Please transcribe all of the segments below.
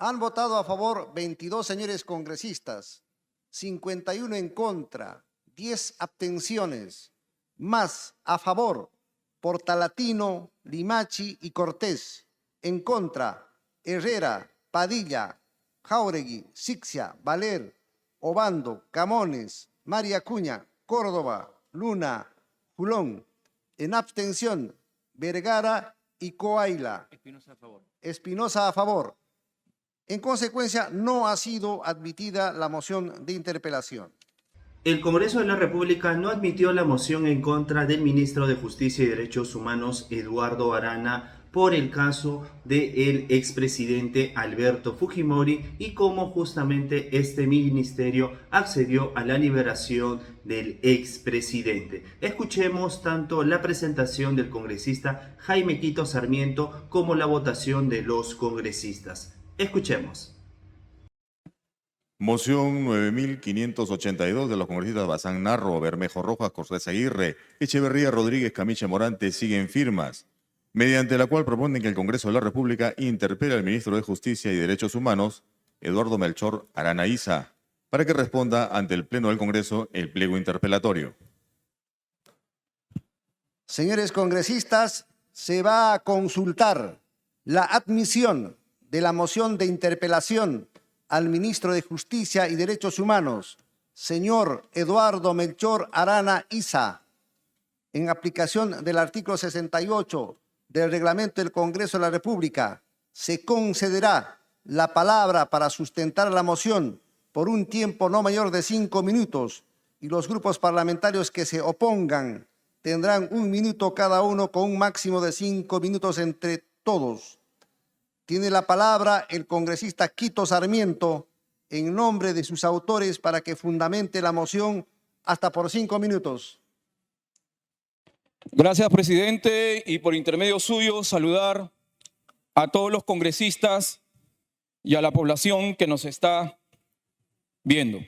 Han votado a favor 22 señores congresistas, 51 en contra, 10 abstenciones, más a favor Portalatino, Limachi y Cortés, en contra Herrera, Padilla, Jáuregui, Sixia, Valer, Obando, Camones, María Acuña, Córdoba, Luna, Julón, en abstención Vergara y Coaila. Espinosa a favor. Espinosa a favor. En consecuencia, no ha sido admitida la moción de interpelación. El Congreso de la República no admitió la moción en contra del ministro de Justicia y Derechos Humanos, Eduardo Arana, por el caso del expresidente Alberto Fujimori y cómo justamente este ministerio accedió a la liberación del expresidente. Escuchemos tanto la presentación del congresista Jaime Quito Sarmiento como la votación de los congresistas. Escuchemos. Moción 9582 de los congresistas Bazán Narro, Bermejo Rojas, Cortés Aguirre, Echeverría Rodríguez, Camiche Morante siguen firmas, mediante la cual proponen que el Congreso de la República interpele al ministro de Justicia y Derechos Humanos, Eduardo Melchor Arana Isa, para que responda ante el Pleno del Congreso el pliego interpelatorio. Señores congresistas, se va a consultar la admisión de la moción de interpelación al ministro de Justicia y Derechos Humanos, señor Eduardo Melchor Arana Isa, en aplicación del artículo 68 del Reglamento del Congreso de la República, se concederá la palabra para sustentar la moción por un tiempo no mayor de 5 minutos y los grupos parlamentarios que se opongan tendrán 1 minuto cada uno con un máximo de 5 minutos entre todos. Tiene la palabra el congresista Quito Sarmiento en nombre de sus autores para que fundamente la moción hasta por 5 minutos. Gracias, presidente, y por intermedio suyo saludar a todos los congresistas y a la población que nos está viendo.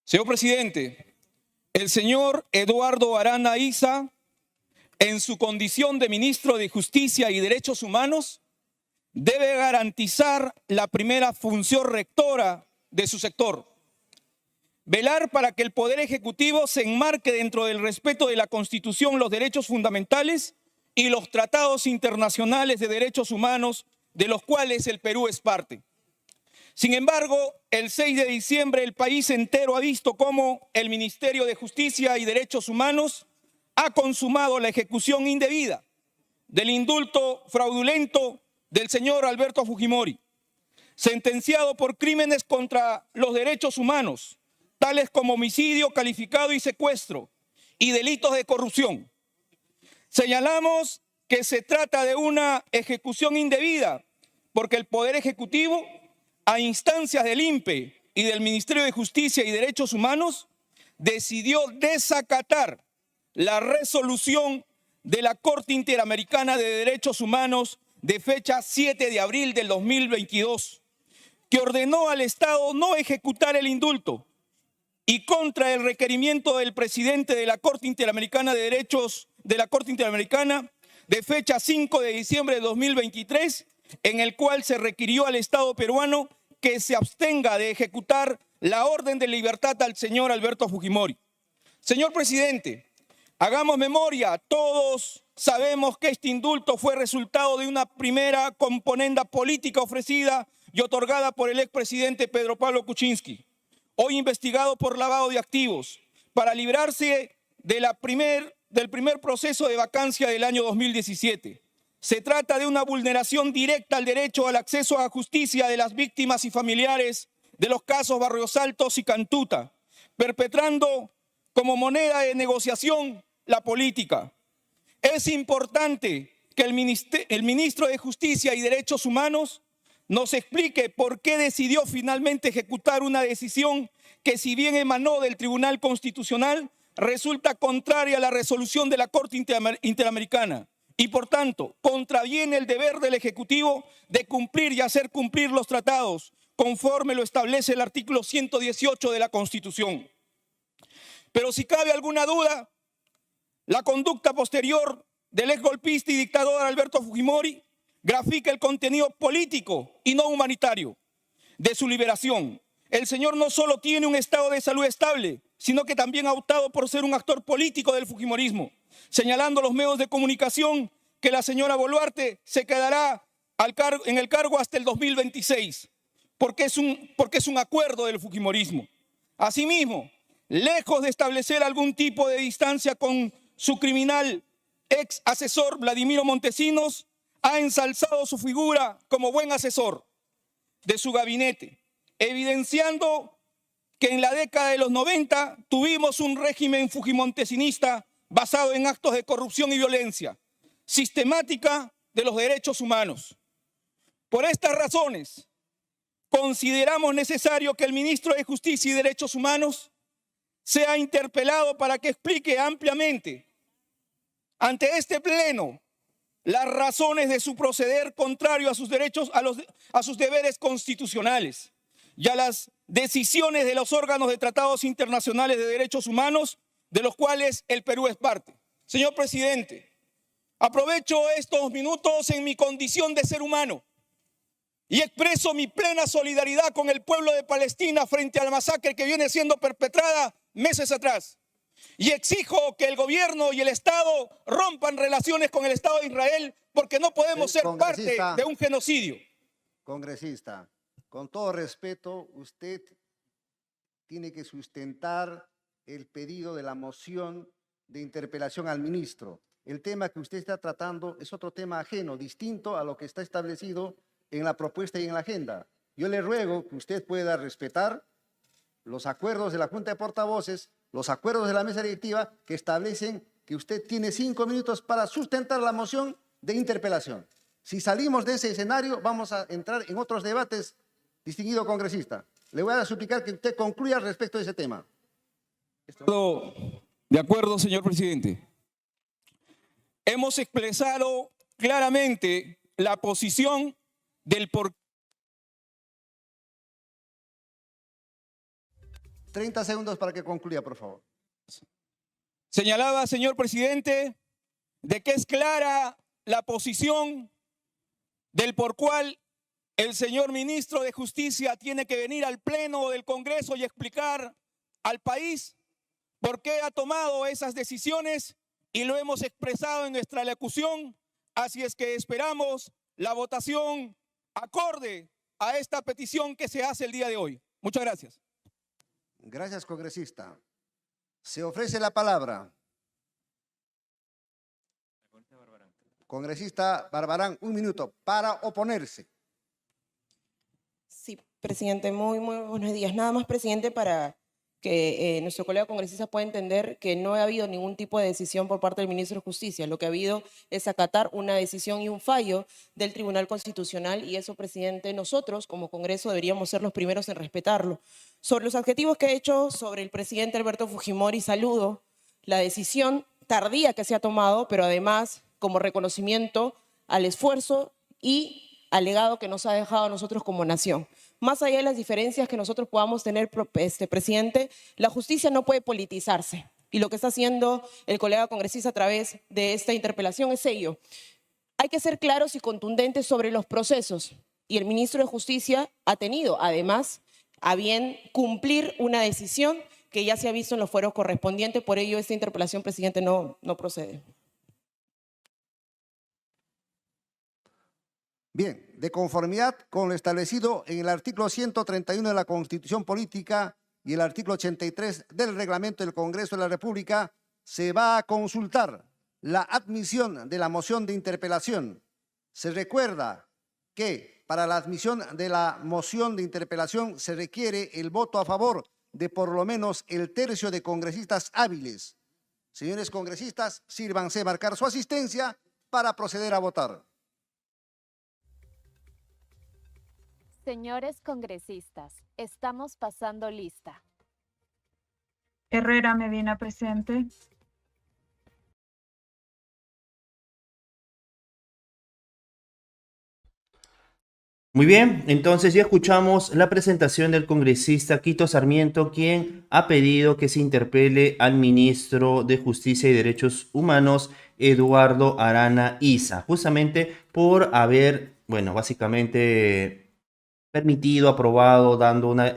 Señor presidente, el señor Eduardo Arana Isa, en su condición de ministro de Justicia y Derechos Humanos, debe garantizar la primera función rectora de su sector: velar para que el Poder Ejecutivo se enmarque dentro del respeto de la Constitución, los derechos fundamentales y los tratados internacionales de derechos humanos de los cuales el Perú es parte. Sin embargo, el 6 de diciembre el país entero ha visto cómo el Ministerio de Justicia y Derechos Humanos ha consumado la ejecución indebida del indulto fraudulento del señor Alberto Fujimori, sentenciado por crímenes contra los derechos humanos, tales como homicidio calificado y secuestro, y delitos de corrupción. Señalamos que se trata de una ejecución indebida porque el Poder Ejecutivo, a instancias del INPE y del Ministerio de Justicia y Derechos Humanos, decidió desacatar la resolución de la Corte Interamericana de Derechos Humanos de fecha 7 de abril del 2022, que ordenó al Estado no ejecutar el indulto y contra el requerimiento del presidente de la Corte Interamericana de Derechos de la Corte Interamericana de fecha 5 de diciembre de 2023, en el cual se requirió al Estado peruano que se abstenga de ejecutar la orden de libertad al señor Alberto Fujimori. Señor presidente, hagamos memoria, todos sabemos que este indulto fue resultado de una primera componenda política ofrecida y otorgada por el expresidente Pedro Pablo Kuczynski, hoy investigado por lavado de activos, para librarse de del primer proceso de vacancia del año 2017. Se trata de una vulneración directa al derecho al acceso a justicia de las víctimas y familiares de los casos Barrios Altos y Cantuta, perpetrando como moneda de negociación la política. Es importante que el ministro de Justicia y Derechos Humanos nos explique por qué decidió finalmente ejecutar una decisión que, si bien emanó del Tribunal Constitucional, resulta contraria a la resolución de la Corte Interamericana y, por tanto, contraviene el deber del Ejecutivo de cumplir y hacer cumplir los tratados conforme lo establece el artículo 118 de la Constitución. Pero si cabe alguna duda, la conducta posterior del exgolpista y dictador Alberto Fujimori grafica el contenido político y no humanitario de su liberación. El señor no solo tiene un estado de salud estable, sino que también ha optado por ser un actor político del fujimorismo, señalando a los medios de comunicación que la señora Boluarte se quedará en el cargo hasta el 2026, porque es un acuerdo del fujimorismo. Asimismo, lejos de establecer algún tipo de distancia con su criminal ex asesor Vladimiro Montesinos, ha ensalzado su figura como buen asesor de su gabinete, evidenciando que en la década de los 90 tuvimos un régimen fujimontesinista basado en actos de corrupción y violencia sistemática de los derechos humanos. Por estas razones, consideramos necesario que el ministro de Justicia y Derechos Humanos sea interpelado para que explique ampliamente ante este pleno las razones de su proceder contrario a sus derechos, a sus deberes constitucionales y a las decisiones de los órganos de tratados internacionales de derechos humanos, de los cuales el Perú es parte. Señor presidente, aprovecho estos minutos en mi condición de ser humano y expreso mi plena solidaridad con el pueblo de Palestina frente a la masacre que viene siendo perpetrada meses atrás. Y exijo que el gobierno y el Estado rompan relaciones con el Estado de Israel, porque no podemos ser parte de un genocidio. Congresista, con todo respeto, usted tiene que sustentar el pedido de la moción de interpelación al ministro. El tema que usted está tratando es otro tema ajeno, distinto a lo que está establecido en la propuesta y en la agenda. Yo le ruego que usted pueda respetar los acuerdos de la Junta de Portavoces, los acuerdos de la mesa directiva que establecen que usted tiene 5 minutos para sustentar la moción de interpelación. Si salimos de ese escenario, vamos a entrar en otros debates, distinguido congresista. Le voy a suplicar que usted concluya respecto de ese tema. De acuerdo, señor presidente. Hemos expresado claramente la posición del por. 30 segundos para que concluya, por favor. Señalaba, señor presidente, de que es clara la posición del por cual el señor ministro de Justicia tiene que venir al Pleno del Congreso y explicar al país por qué ha tomado esas decisiones, y lo hemos expresado en nuestra locución. Así es que esperamos la votación acorde a esta petición que se hace el día de hoy. Muchas gracias. Gracias, congresista. Se ofrece la palabra. Congresista Barbarán, 1 minuto para oponerse. Sí, presidente, muy buenos días. Nada más, presidente, para que nuestro colega congresista pueda entender que no ha habido ningún tipo de decisión por parte del ministro de Justicia. Lo que ha habido es acatar una decisión y un fallo del Tribunal Constitucional, y eso, presidente, nosotros como Congreso deberíamos ser los primeros en respetarlo. Sobre los adjetivos que he hecho sobre el presidente Alberto Fujimori, saludo la decisión tardía que se ha tomado, pero además como reconocimiento al esfuerzo y al legado que nos ha dejado a nosotros como nación. Más allá de las diferencias que nosotros podamos tener, presidente, la justicia no puede politizarse. Y lo que está haciendo el colega congresista a través de esta interpelación es ello. Hay que ser claros y contundentes sobre los procesos. Y el ministro de Justicia ha tenido, además, a bien cumplir una decisión que ya se ha visto en los fueros correspondientes. Por ello, esta interpelación, presidente, no procede. Bien, de conformidad con lo establecido en el artículo 131 de la Constitución Política y el artículo 83 del Reglamento del Congreso de la República, se va a consultar la admisión de la moción de interpelación. Se recuerda que para la admisión de la moción de interpelación se requiere el voto a favor de por lo menos el tercio de congresistas hábiles. Señores congresistas, sírvanse marcar su asistencia para proceder a votar. Señores congresistas, estamos pasando lista. Herrera Medina, presente. Muy bien, entonces ya escuchamos la presentación del congresista Quito Sarmiento, quien ha pedido que se interpele al ministro de Justicia y Derechos Humanos, Eduardo Arana Issa, justamente por haber, bueno, básicamente permitido, aprobado, dando una, la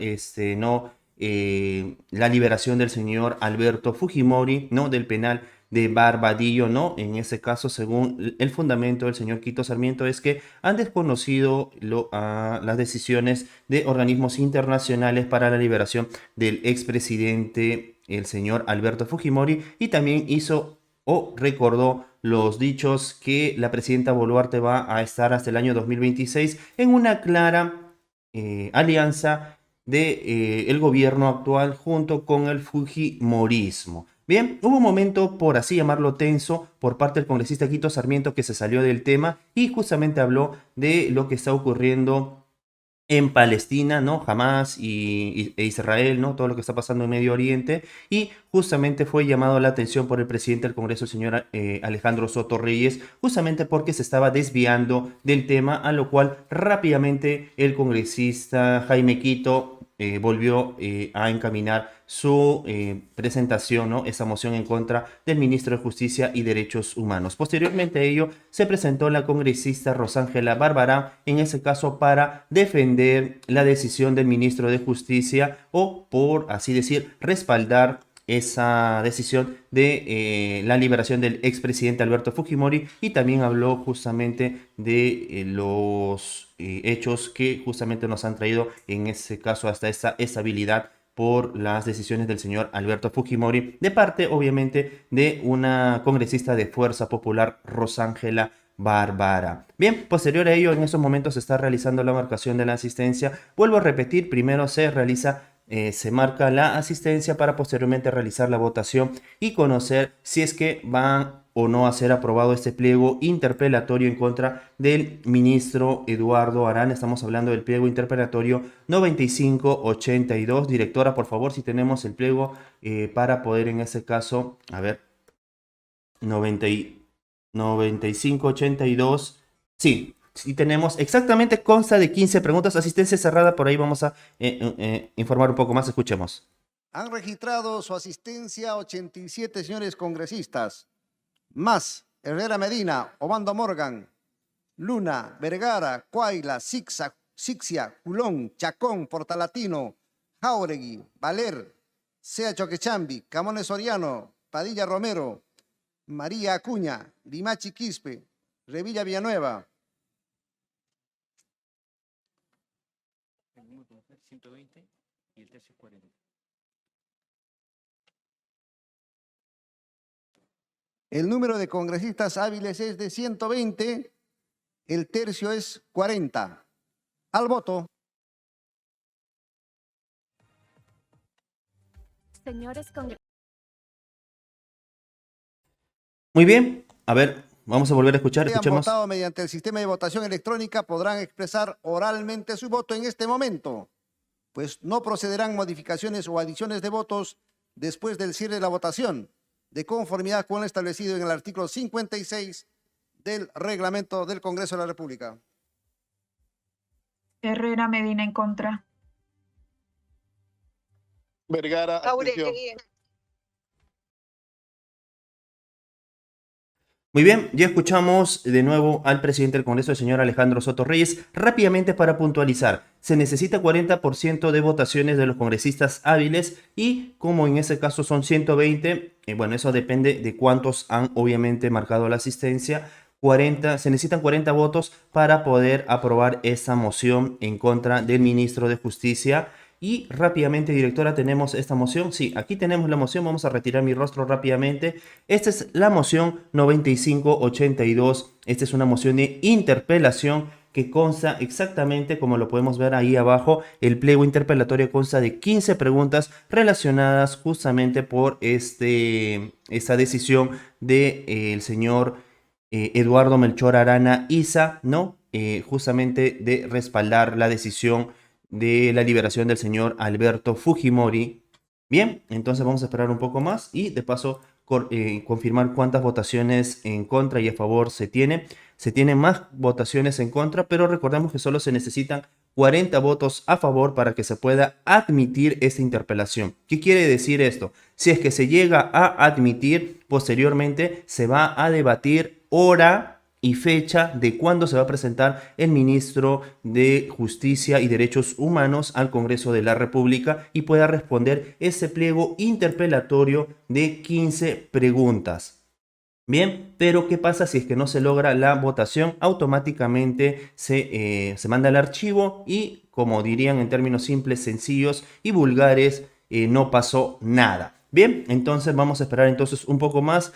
liberación del señor Alberto Fujimori, ¿no? Del penal de Barbadillo, ¿no? En ese caso, según el fundamento del señor Quito Sarmiento, es que han desconocido las decisiones de organismos internacionales para la liberación del expresidente, el señor Alberto Fujimori, y también hizo o recordó los dichos que la presidenta Boluarte va a estar hasta el año 2026 en una clara alianza de el gobierno actual junto con el Fujimorismo. Bien, hubo un momento, por así llamarlo, tenso por parte del congresista Quito Sarmiento, que se salió del tema y justamente habló de lo que está ocurriendo en Palestina, ¿no? Hamas e Israel, ¿no? Todo lo que está pasando en Medio Oriente, y justamente fue llamado la atención por el presidente del Congreso, el señor Alejandro Soto Reyes, justamente porque se estaba desviando del tema, a lo cual rápidamente el congresista Jaime Quito volvió a encaminar su presentación, ¿no? Esa moción en contra del ministro de Justicia y Derechos Humanos. Posteriormente a ello, se presentó la congresista Rosángela Barbará, en ese caso para defender la decisión del ministro de Justicia, o por así decir, respaldar esa decisión de la liberación del expresidente Alberto Fujimori, y también habló justamente de los hechos que justamente nos han traído en ese caso hasta esa estabilidad por las decisiones del señor Alberto Fujimori, de parte obviamente de una congresista de Fuerza Popular, Rosángela Bárbara. Bien, posterior a ello, en estos momentos se está realizando la marcación de la asistencia. Vuelvo a repetir, primero se marca la asistencia para posteriormente realizar la votación y conocer si es que van o no a ser aprobado este pliego interpelatorio en contra del ministro Eduardo Arana. Estamos hablando del pliego interpelatorio 9582. Directora, por favor, si tenemos el pliego para poder en ese caso, a ver, 9582. Sí. Y tenemos, exactamente consta de 15 preguntas, asistencia cerrada, por ahí vamos a informar un poco más, escuchemos. Han registrado su asistencia 87 señores congresistas, más Herrera Medina, Obando Morgan, Luna, Vergara, Cuaila, Sixia, Culón, Chacón, Portalatino, Jauregui, Valer, Sea Choquechambi, Camones Soriano, Padilla Romero, María Acuña, Limachi Quispe, Revilla Villanueva. 120 y el tercio 40. El número de congresistas hábiles es de 120, el tercio es 40. Al voto. Señores congresistas. Muy bien, a ver, vamos a volver a escuchar, Que han escuchemos. votado mediante el sistema de votación electrónica podrán expresar oralmente su voto en este momento, pues no procederán modificaciones o adiciones de votos después del cierre de la votación, de conformidad con lo establecido en el artículo 56 del Reglamento del Congreso de la República. Herrera Medina en contra. Vergara, abstención. Muy bien, ya escuchamos de nuevo al presidente del Congreso, el señor Alejandro Soto Reyes. Rápidamente, para puntualizar, se necesita 40% de votaciones de los congresistas hábiles, y como en ese caso son 120, bueno, eso depende de cuántos han obviamente marcado la asistencia. Se necesitan 40 votos para poder aprobar esa moción en contra del ministro de Justicia. Y rápidamente, directora, tenemos esta moción. Sí, aquí tenemos la moción. Vamos a retirar mi rostro rápidamente. Esta es la moción 9582. Esta es una moción de interpelación que consta exactamente, como lo podemos ver ahí abajo, el pliego interpelatorio consta de 15 preguntas relacionadas justamente por esta decisión del señor Eduardo Melchor Arana Isa, ¿no? Justamente de respaldar la decisión de la liberación del señor Alberto Fujimori. Bien, entonces vamos a esperar un poco más y de paso confirmar cuántas votaciones en contra y a favor se tiene. Se tienen más votaciones en contra, pero recordemos que solo se necesitan 40 votos a favor para que se pueda admitir esta interpelación. ¿Qué quiere decir esto? Si es que se llega a admitir, posteriormente se va a debatir hora y fecha de cuándo se va a presentar el ministro de Justicia y Derechos Humanos al Congreso de la República y pueda responder ese pliego interpelatorio de 15 preguntas. Bien, pero ¿qué pasa si es que no se logra la votación? Automáticamente se manda el archivo y, como dirían en términos simples, sencillos y vulgares, no pasó nada. Bien, entonces vamos a esperar entonces un poco más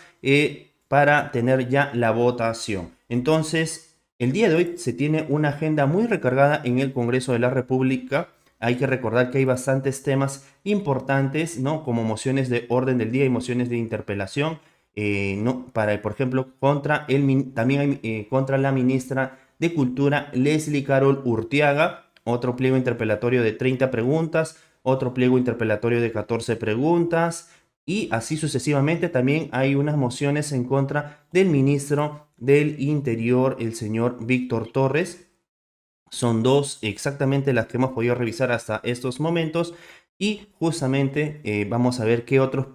para tener ya la votación. Entonces, el día de hoy se tiene una agenda muy recargada en el Congreso de la República. Hay que recordar que hay bastantes temas importantes, ¿no? Como mociones de orden del día y mociones de interpelación. No, por ejemplo, contra la ministra de Cultura, Leslie Carol Urteaga, otro pliego interpelatorio de 30 preguntas, otro pliego interpelatorio de 14 preguntas, y así sucesivamente. También hay unas mociones en contra del ministro del Interior, el señor Víctor Torres. Son dos exactamente las que hemos podido revisar hasta estos momentos, y justamente vamos a ver qué otros.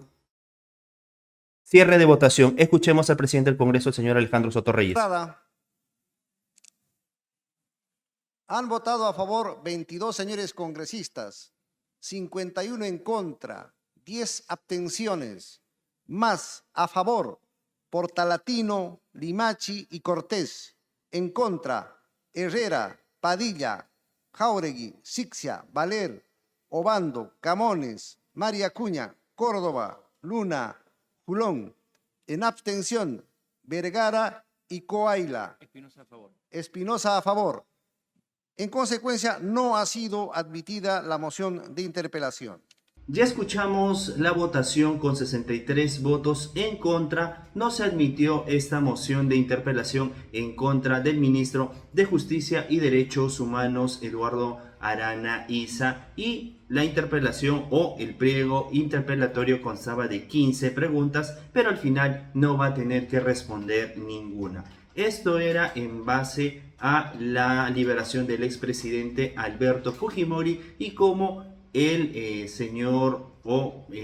Cierre de votación. Escuchemos al presidente del Congreso, el señor Alejandro Soto Reyes. Han votado a favor 22 señores congresistas, 51 en contra, 10 abstenciones, más a favor Portalatino, Limachi y Cortés, en contra Herrera, Padilla, Jáuregui, Sixia, Valer, Obando, Camones, María Acuña, Córdoba, Luna, Julón. En abstención, Vergara y Coaila. Espinosa a favor. Espinosa a favor. En consecuencia, no ha sido admitida la moción de interpelación. Ya escuchamos la votación con 63 votos en contra. No se admitió esta moción de interpelación en contra del ministro de Justicia y Derechos Humanos, Eduardo Arana Isa, y la interpelación o el pliego interpelatorio constaba de 15 preguntas, pero al final no va a tener que responder ninguna. Esto era en base a la liberación del expresidente Alberto Fujimori y como el señor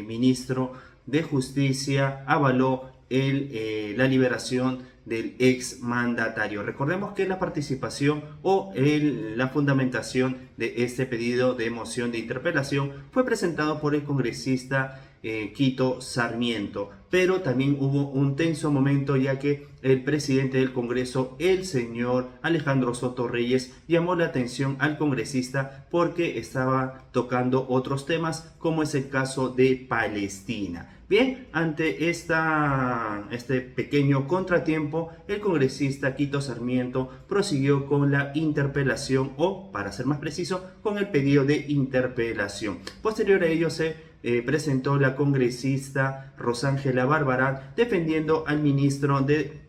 ministro de Justicia avaló la liberación del exmandatario. Recordemos que la participación o la fundamentación de este pedido de moción de interpelación fue presentado por el congresista Quito Sarmiento, pero también hubo un tenso momento ya que el presidente del Congreso, el señor Alejandro Soto Reyes, llamó la atención al congresista porque estaba tocando otros temas, como es el caso de Palestina. Bien, ante este pequeño contratiempo, el congresista Quito Sarmiento prosiguió con la interpelación, o para ser más preciso, con el pedido de interpelación. Posterior a ello se presentó la congresista Rosángela Barbarán defendiendo al ministro de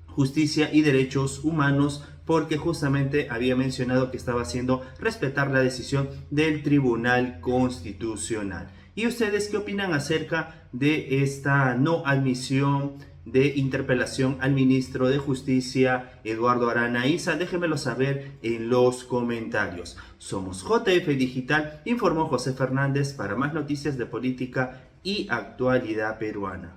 Justicia y Derechos Humanos porque justamente había mencionado que estaba haciendo respetar la decisión del Tribunal Constitucional. ¿Y ustedes qué opinan acerca de esta no admisión de interpelación al ministro de Justicia, Eduardo Arana Isa? Déjenmelo saber en los comentarios. Somos JF Digital, informó José Fernández para más noticias de política y actualidad peruana.